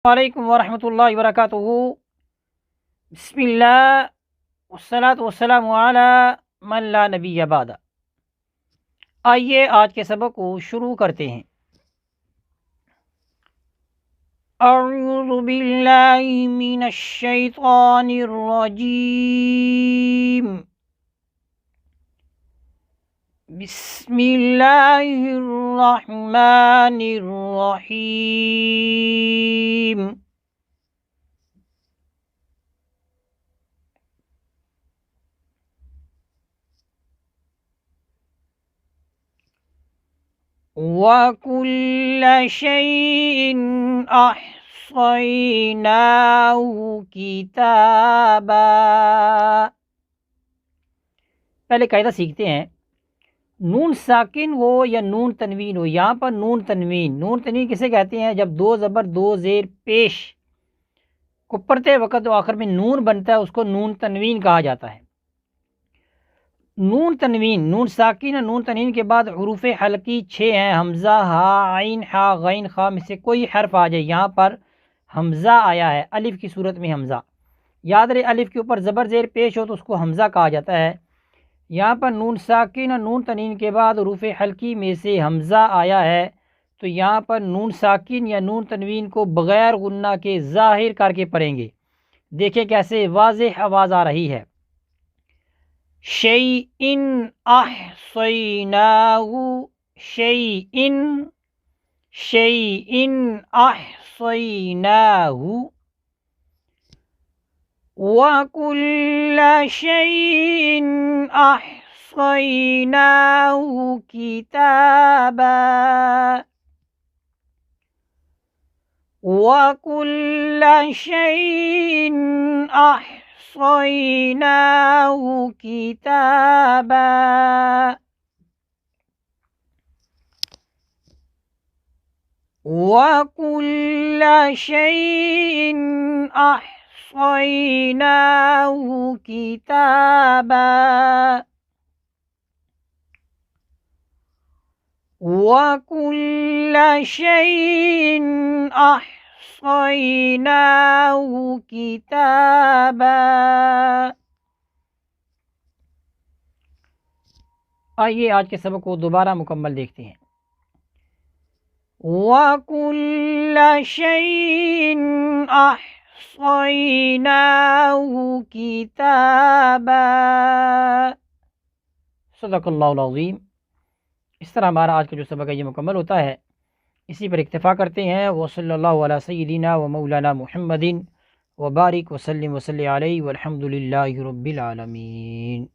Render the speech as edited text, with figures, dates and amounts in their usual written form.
वालेकुम वरहमतुल्लाहि वबरकातुहू। बिस्मिल्लाह वस्सलातु वस्सलामु अला मन ला नबिय्य बाद। आइए आज के सबक को शुरू करते हैं। अऊज़ु बिल्लाहि मिनश शैतानिर रजीम। बिस्मिल्लाहिर रहमानिर रहीम। वकुल्ल शैइन अहसैनाहु किताबा। पहले कायदा सीखते हैं। नून साकिन हो या नून तनवीन हो, यहाँ पर नून तनवीन किसे कहते हैं? जब दो ज़बर दो ज़ेर पेश को पढ़ते वक़्त जो आखिर में नून बनता है उसको नून तनवीन कहा जाता है। नून तनवीन, नून साकिन और नून तनवीन के बाद हुरूफ हल्की 6 हैं। हमज़ा, हा, आइन, हा, गैन, खा में से कोई हर्फ आ जाए। यहाँ पर हमज़ा आया है, अलिफ की सूरत में हमज़ा। याद रहे, अलिफ के ऊपर ज़बर ज़ेर पेश हो तो उसको हमज़ा कहा जाता है। यहाँ पर नून साकिन और नून तनवीन के बाद हुरूफ हल्की में से हमज़ा आया है, तो यहाँ पर नून साकिन या नून तनवीन को बग़ैर गुन्ना के ज़ाहिर करके पढ़ेंगे। देखिए कैसे वाज़ेह आवाज़ आ रही है। शैइन अहसैनाहु, शैइन, शैइन अहसैनाहु। वकुल्ल शैइन अहसैनाहु किताबा। वकुल्ल शैइन अहसैनाहु किताबा। वकुल्ल शैइन अहसैनाहु किताबा। वकुल्ल शैइन अहसैनाहु किताबा। आइए आज के सबक को दोबारा मुकम्मल देखते हैं। वकुल्ल शैइन अहसैनाहु किताबा। सदक़ल्लाहुल अज़ीम। इस तरह हमारा आज का जो सबक है ये मुकम्मल होता है। इसी पर इक्तिफ़ा करते हैं। व सल्लल्लाहु अला सय्यिदिना व मौलाना मुहम्मदिन व बारिक व सल्लिम व सल्लि अलैहि वल्हम्दुलिल्लाहि रब्बिल आलमीन।